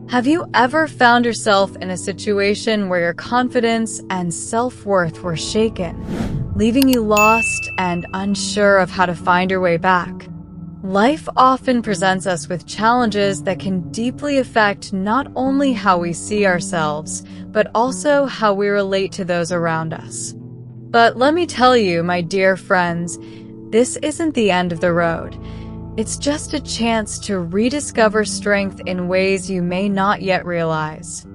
Have you ever found yourself in a situation where your confidence and self-worth were shaken, leaving you lost and unsure of how to find your way back? Life often presents us with challenges that can deeply affect not only how we see ourselves, but also how we relate to those around us. But let me tell you, my dear friends, this isn't the end of the road. It's just a chance to rediscover strength in ways you may not yet realize.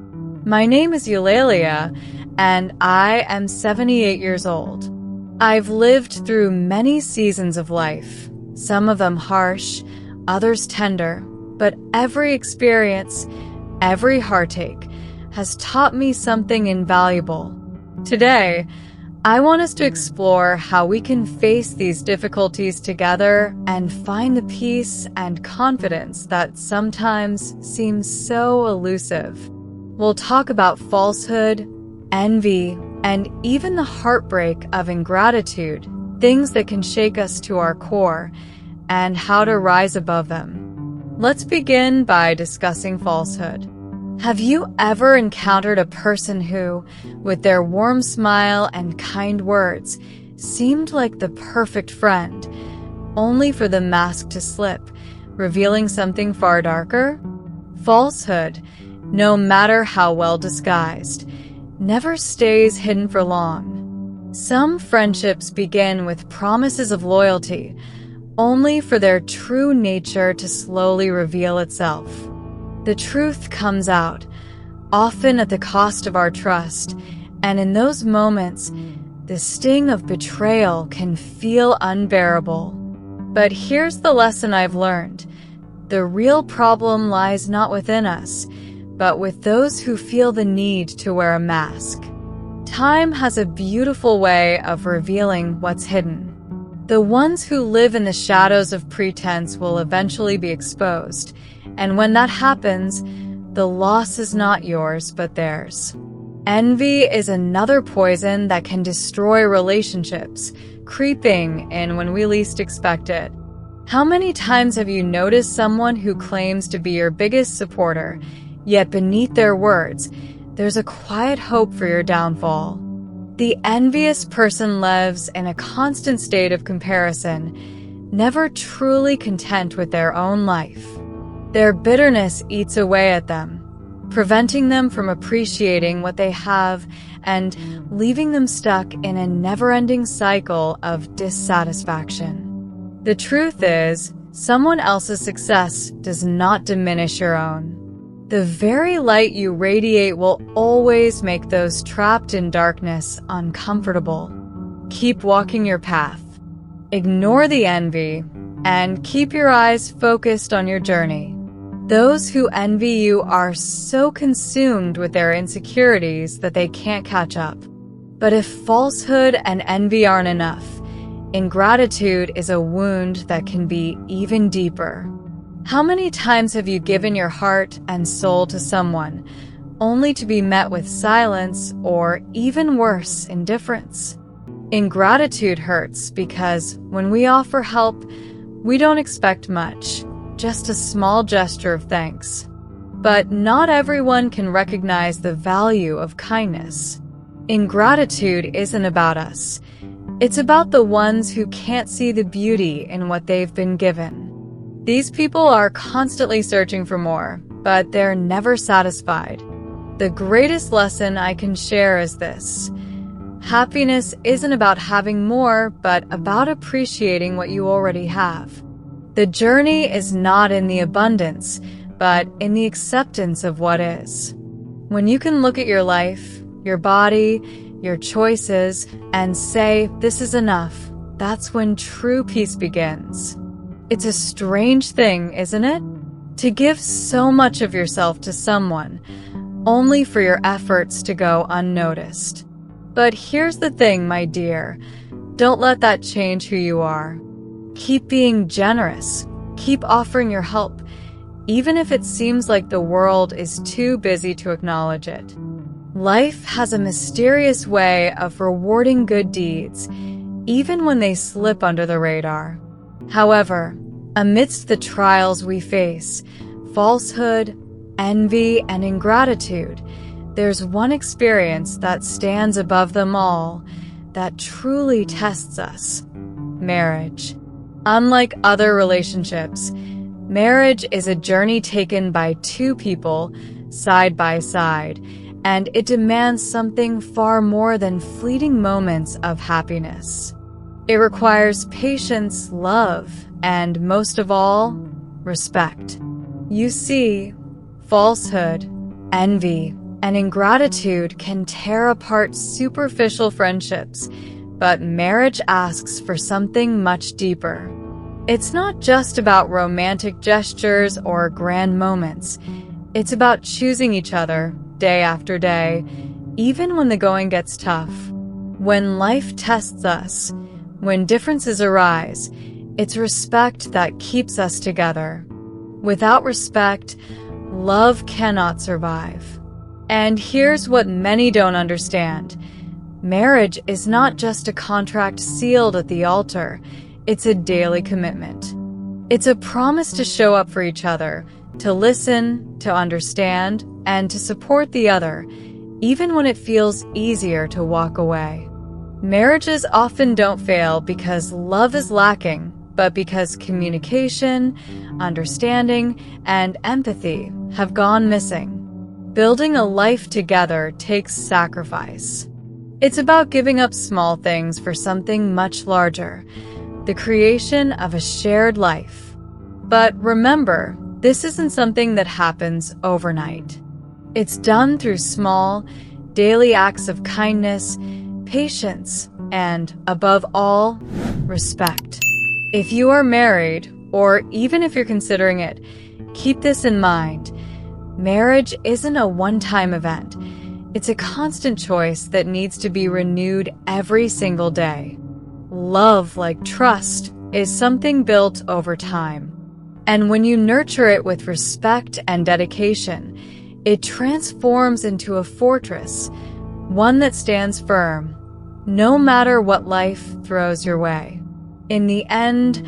My name is Eulalia, and I am 78 years old. I've lived through many seasons of life, some of them harsh, others tender, but every experience, every heartache, has taught me something invaluable. Today, I want us to explore how we can face these difficulties together and find the peace and confidence that sometimes seems so elusive. We'll talk about falsehood, envy, and even the heartbreak of ingratitude, things that can shake us to our core, and how to rise above them. Let's begin by discussing falsehood. Have you ever encountered a person who, with their warm smile and kind words, seemed like the perfect friend, only for the mask to slip, revealing something far darker? Falsehood, no matter how well disguised, never stays hidden for long. Some friendships begin with promises of loyalty, only for their true nature to slowly reveal itself. The truth comes out, often at the cost of our trust, and in those moments, the sting of betrayal can feel unbearable. But here's the lesson I've learned. The real problem lies not within us, but with those who feel the need to wear a mask. Time has a beautiful way of revealing what's hidden. The ones who live in the shadows of pretense will eventually be exposed, and when that happens, the loss is not yours, but theirs. Envy is another poison that can destroy relationships, creeping in when we least expect it. How many times have you noticed someone who claims to be your biggest supporter, yet beneath their words, there's a quiet hope for your downfall? The envious person lives in a constant state of comparison, never truly content with their own life. Their bitterness eats away at them, preventing them from appreciating what they have and leaving them stuck in a never-ending cycle of dissatisfaction. The truth is, someone else's success does not diminish your own. The very light you radiate will always make those trapped in darkness uncomfortable. Keep walking your path. Ignore the envy, and keep your eyes focused on your journey. Those who envy you are so consumed with their insecurities that they can't catch up. But if falsehood and envy aren't enough, ingratitude is a wound that can be even deeper. How many times have you given your heart and soul to someone, only to be met with silence or, even worse, indifference? Ingratitude hurts because when we offer help, we don't expect much. Just a small gesture of thanks. But not everyone can recognize the value of kindness. Ingratitude isn't about us. It's about the ones who can't see the beauty in what they've been given. These people are constantly searching for more, but they're never satisfied. The greatest lesson I can share is this. Happiness isn't about having more, but about appreciating what you already have. The journey is not in the abundance, but in the acceptance of what is. When you can look at your life, your body, your choices, and say, "This is enough," that's when true peace begins. It's a strange thing, isn't it? To give so much of yourself to someone, only for your efforts to go unnoticed. But here's the thing, my dear. Don't let that change who you are. Keep being generous. Keep offering your help, even if it seems like the world is too busy to acknowledge it. Life has a mysterious way of rewarding good deeds, even when they slip under the radar. However, amidst the trials we face, falsehood, envy, and ingratitude, there's one experience that stands above them all, that truly tests us: marriage. Unlike other relationships, marriage is a journey taken by two people side by side, and it demands something far more than fleeting moments of happiness. It requires patience, love, and most of all, respect. You see, falsehood, envy, and ingratitude can tear apart superficial friendships, but marriage asks for something much deeper. It's not just about romantic gestures or grand moments. It's about choosing each other day after day, even when the going gets tough. When life tests us, when differences arise, it's respect that keeps us together. Without respect, love cannot survive. And here's what many don't understand. Marriage is not just a contract sealed at the altar. It's a daily commitment. It's a promise to show up for each other, to listen, to understand, and to support the other, even when it feels easier to walk away. Marriages often don't fail because love is lacking, but because communication, understanding, and empathy have gone missing. Building a life together takes sacrifice. It's about giving up small things for something much larger, the creation of a shared life. But remember, this isn't something that happens overnight. It's done through small, daily acts of kindness, patience, and, above all, respect. If you are married, or even if you're considering it, keep this in mind. Marriage isn't a one-time event. It's a constant choice that needs to be renewed every single day. Love, like trust, is something built over time. And when you nurture it with respect and dedication, it transforms into a fortress, one that stands firm, no matter what life throws your way. In the end,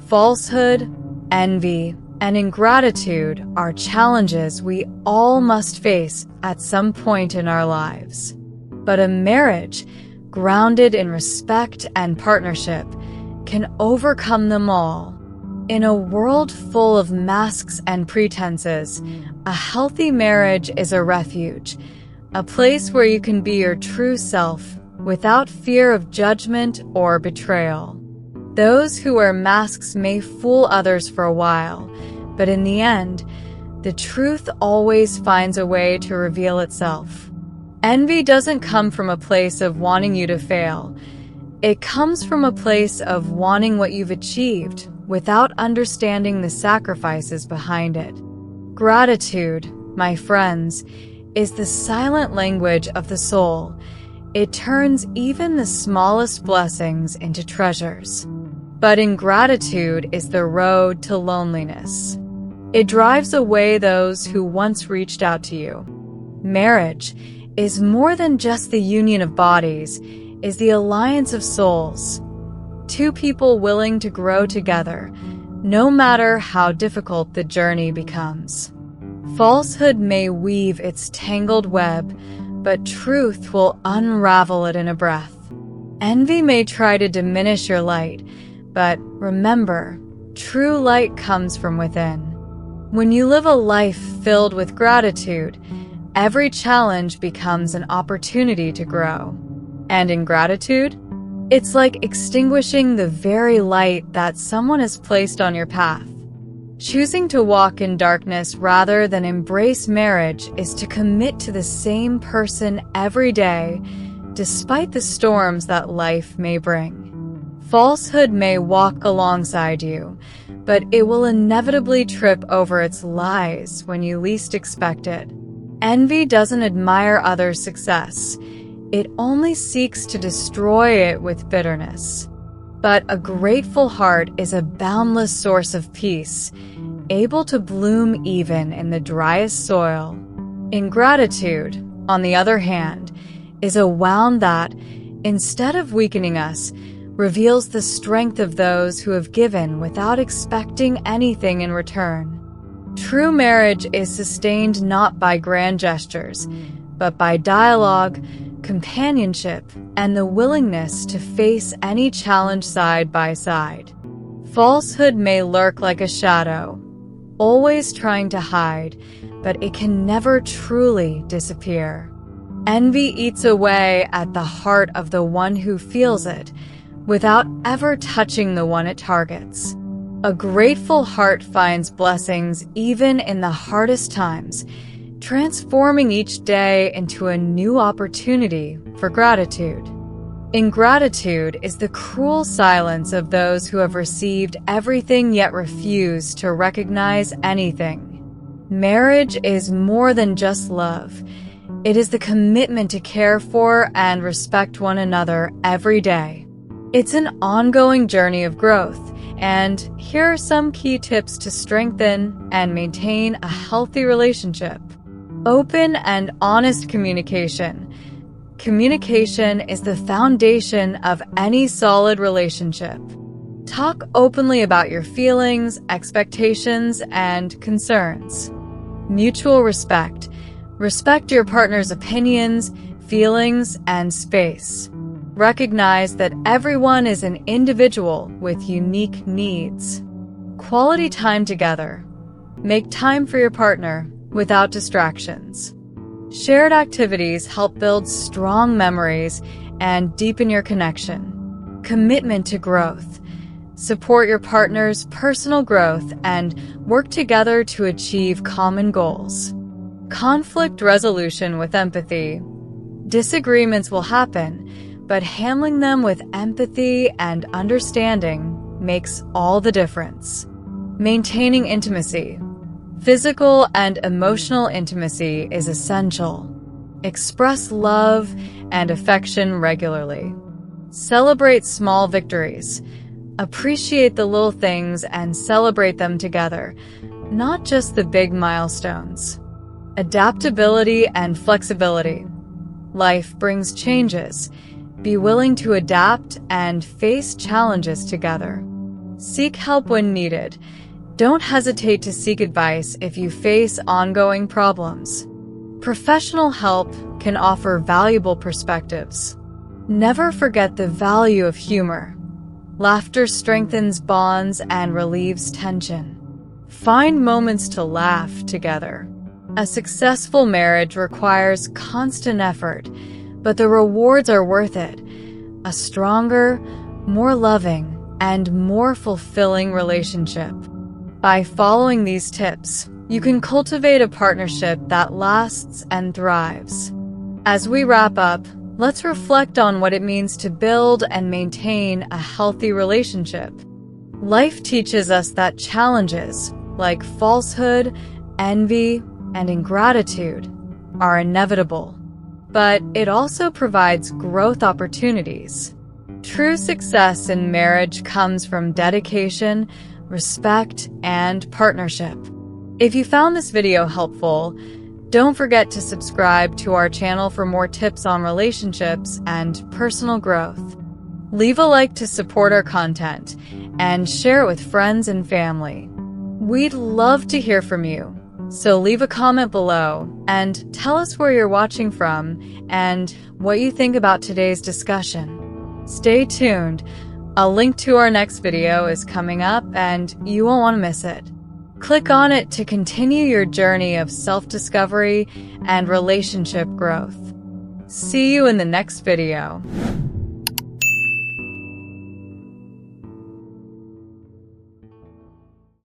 falsehood, envy, and ingratitude are challenges we all must face at some point in our lives. But a marriage grounded in respect and partnership can overcome them all. In a world full of masks and pretenses, a healthy marriage is a refuge, a place where you can be your true self without fear of judgment or betrayal. Those who wear masks may fool others for a while, but in the end, the truth always finds a way to reveal itself. Envy doesn't come from a place of wanting you to fail. It comes from a place of wanting what you've achieved without understanding the sacrifices behind it. Gratitude, my friends, is the silent language of the soul. It turns even the smallest blessings into treasures. But ingratitude is the road to loneliness. It drives away those who once reached out to you. Marriage is more than just the union of bodies, is the alliance of souls. Two people willing to grow together, no matter how difficult the journey becomes. Falsehood may weave its tangled web, but truth will unravel it in a breath. Envy may try to diminish your light, but remember, true light comes from within. When you live a life filled with gratitude, every challenge becomes an opportunity to grow. And ingratitude? It's like extinguishing the very light that someone has placed on your path. Choosing to walk in darkness rather than embrace marriage is to commit to the same person every day, despite the storms that life may bring. Falsehood may walk alongside you, but it will inevitably trip over its lies when you least expect it. Envy doesn't admire others' success. It only seeks to destroy it with bitterness. But a grateful heart is a boundless source of peace, able to bloom even in the driest soil. Ingratitude, on the other hand, is a wound that, instead of weakening us, reveals the strength of those who have given without expecting anything in return. True marriage is sustained not by grand gestures, but by dialogue, companionship, and the willingness to face any challenge side by side. Falsehood may lurk like a shadow, always trying to hide, but it can never truly disappear. Envy eats away at the heart of the one who feels it, without ever touching the one it targets. A grateful heart finds blessings even in the hardest times, transforming each day into a new opportunity for gratitude. Ingratitude is the cruel silence of those who have received everything yet refuse to recognize anything. Marriage is more than just love. It is the commitment to care for and respect one another every day. It's an ongoing journey of growth, and here are some key tips to strengthen and maintain a healthy relationship. Open and honest communication. Communication is the foundation of any solid relationship. Talk openly about your feelings, expectations, and concerns. Mutual respect. Respect your partner's opinions, feelings, and space. Recognize that everyone is an individual with unique needs. Quality time together. Make time for your partner without distractions. Shared activities help build strong memories and deepen your connection. Commitment to growth. Support your partner's personal growth and work together to achieve common goals. Conflict resolution with empathy. Disagreements will happen, but handling them with empathy and understanding makes all the difference. Maintaining intimacy. Physical and emotional intimacy is essential. Express love and affection regularly. Celebrate small victories. Appreciate the little things and celebrate them together, not just the big milestones. Adaptability and flexibility. Life brings changes. Be willing to adapt and face challenges together. Seek help when needed. Don't hesitate to seek advice if you face ongoing problems. Professional help can offer valuable perspectives. Never forget the value of humor. Laughter strengthens bonds and relieves tension. Find moments to laugh together. A successful marriage requires constant effort, but the rewards are worth it. A stronger, more loving, and more fulfilling relationship. By following these tips, you can cultivate a partnership that lasts and thrives. As we wrap up, let's reflect on what it means to build and maintain a healthy relationship. Life teaches us that challenges, like falsehood, envy, and ingratitude, are inevitable. But it also provides growth opportunities. True success in marriage comes from dedication, respect, and partnership. If you found this video helpful, don't forget to subscribe to our channel for more tips on relationships and personal growth. Leave a like to support our content and share it with friends and family. We'd love to hear from you, so leave a comment below and tell us where you're watching from and what you think about today's discussion. Stay tuned. A link to our next video is coming up and you won't want to miss it. Click on it to continue your journey of self-discovery and relationship growth. See you in the next video.